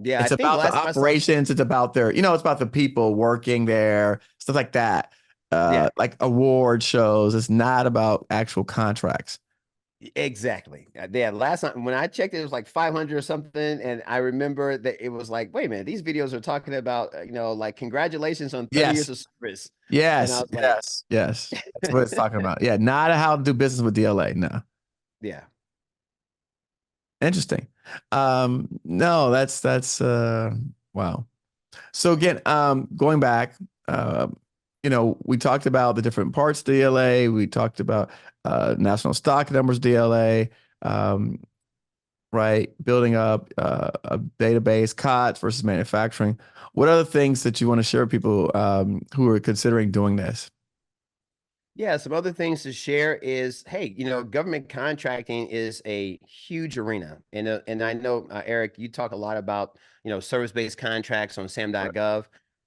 Yeah, it's about the operations. It's about it's about the people working there, stuff like that. Like award shows. It's not about actual contracts. Exactly. Yeah. Last time when I checked, it was like 500 or something, and I remember that it was like, wait a minute, these videos are talking about, like, congratulations on 30 years of service. Yes. And I was like, yes. That's what it's talking about. Yeah, not how to do business with DLA. No. Yeah. Interesting. No, that's wow. So again, going back, we talked about the different parts of DLA. We talked about national stock numbers DLA, right? Building up a database, COTS versus manufacturing. What other things that you want to share with people who are considering doing this? Yeah, some other things to share is, hey, government contracting is a huge arena. And I know, Eric, you talk a lot about, service-based contracts on sam.gov.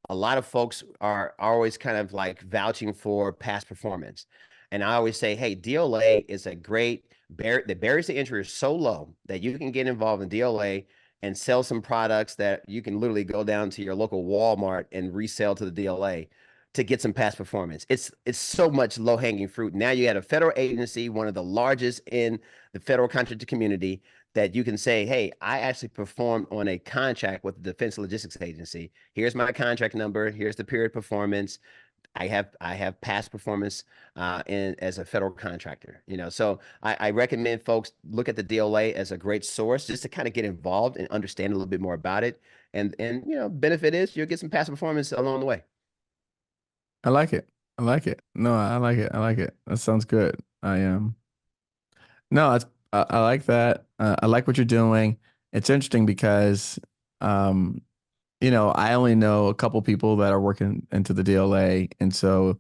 a lot of folks are always kind of like vouching for past performance. And I always say, hey, DLA is a great the barriers to entry are so low that you can get involved in DLA and sell some products that you can literally go down to your local Walmart and resell to the DLA to get some past performance. It's so much low hanging fruit. Now you had a federal agency, one of the largest in the federal contractor community, that you can say, hey, I actually performed on a contract with the Defense Logistics Agency. Here's my contract number. Here's the period performance. I have past performance in as a federal contractor. So I recommend folks look at the DLA as a great source just to kind of get involved and understand a little bit more about it. And benefit is you'll get some past performance along the way. I like it. I like it. No, I like it. I like it. That sounds good. No, I like that. I like what you're doing. It's interesting because, um, I only know a couple people that are working into the DLA, and so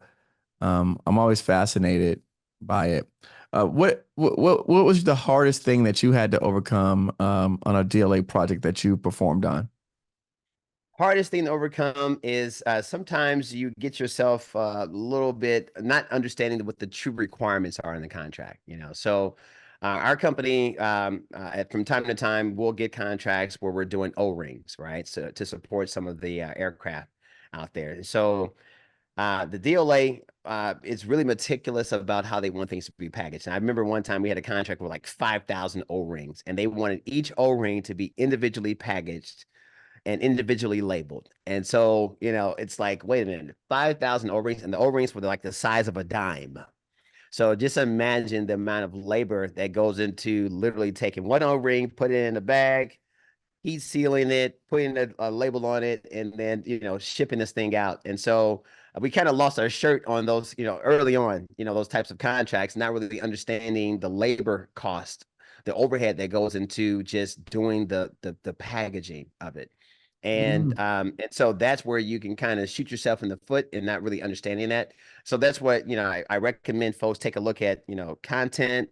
I'm always fascinated by it. What was the hardest thing that you had to overcome on a DLA project that you performed on? Hardest thing to overcome is sometimes you get yourself a little bit not understanding what the true requirements are in the contract. So our company from time to time we'll get contracts where we're doing O-rings, right? So to support some of the aircraft out there. So the DLA is really meticulous about how they want things to be packaged. And I remember one time we had a contract with like 5,000 O-rings, and they wanted each O-ring to be individually packaged and individually labeled. And so, it's like, wait a minute, 5,000 O-rings, and the O-rings were like the size of a dime. So just imagine the amount of labor that goes into literally taking one O-ring, put it in a bag, heat sealing it, putting a label on it, and then, shipping this thing out. And so we kind of lost our shirt on those, early on, those types of contracts, not really understanding the labor cost, the overhead that goes into just doing the packaging of it. And so that's where you can kind of shoot yourself in the foot and not really understanding that. So that's what, I recommend folks take a look at, content,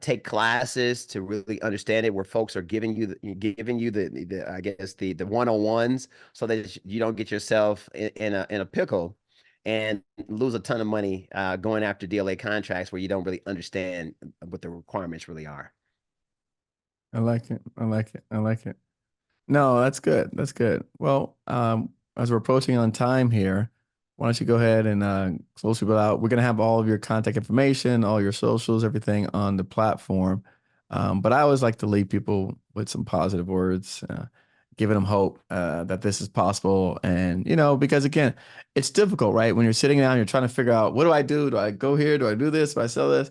take classes to really understand it, where folks are giving you the I guess the 101s, so that you don't get yourself in a pickle and lose a ton of money going after DLA contracts where you don't really understand what the requirements really are. I like it. I like it. I like it. No, that's good. That's good. Well, as we're approaching on time here, why don't you go ahead and close people out? We're gonna have all of your contact information, all your socials, everything on the platform. But I always like to leave people with some positive words, giving them hope that this is possible. And because again, it's difficult, right? When you're sitting down, you're trying to figure out, what do I do? Do I go here? Do I do this? Do I sell this?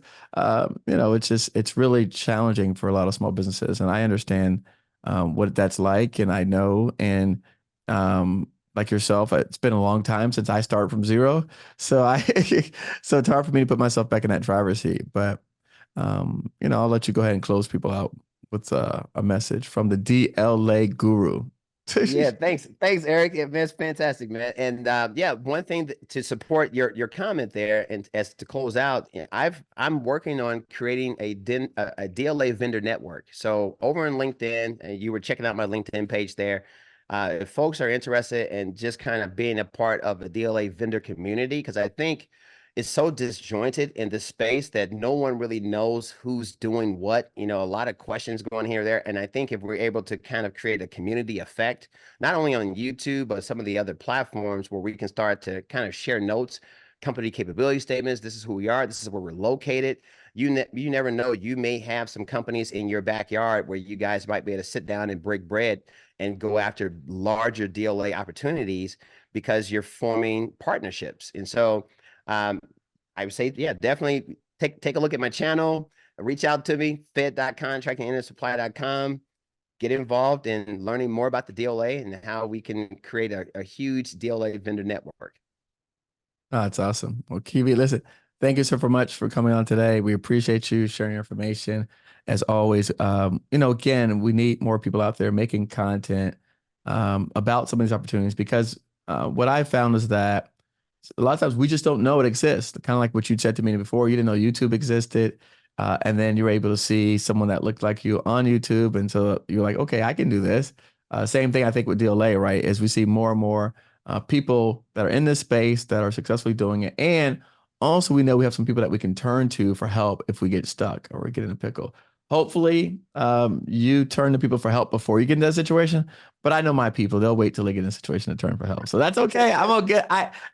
It's really challenging for a lot of small businesses, and I understand what that's like, and I know, and like yourself, it's been a long time since I started from zero, so so it's hard for me to put myself back in that driver's seat. But I'll let you go ahead and close people out with a message from the DLA guru. Yeah, thanks, Eric. Yeah, man, it's fantastic, man. And yeah, one thing to support your comment there, and as to close out, I'm working on creating a DLA vendor network. So over on LinkedIn, you were checking out my LinkedIn page there. If folks are interested in just kind of being a part of the DLA vendor community, because I think it's so disjointed in the space that no one really knows who's doing what. A lot of questions going here or there. And I think if we're able to kind of create a community effect, not only on YouTube, but some of the other platforms where we can start to kind of share notes, company capability statements. This is who we are. This is where we're located. You never know. You may have some companies in your backyard where you guys might be able to sit down and break bread and go after larger DLA opportunities because you're forming partnerships. And so I would say, yeah, definitely take a look at my channel, reach out to me, fed.contractingandsupply.com, get involved in learning more about the DLA and how we can create a huge DLA vendor network. Oh, that's awesome. Well, Kiwi, listen, thank you so much for coming on today. We appreciate you sharing your information. As always, again, we need more people out there making content about some of these opportunities, because what I found is that a lot of times we just don't know it exists. Kind of like what you said to me before, you didn't know YouTube existed. And then you were able to see someone that looked like you on YouTube. And so you're like, okay, I can do this. Same thing I think with DLA, right? As we see more and more people that are in this space that are successfully doing it. And also, we know we have some people that we can turn to for help if we get stuck or we get in a pickle. Hopefully, you turn to people for help before you get in that situation. But I know my people; they'll wait till they get in a situation to turn for help. So that's okay. I'm okay.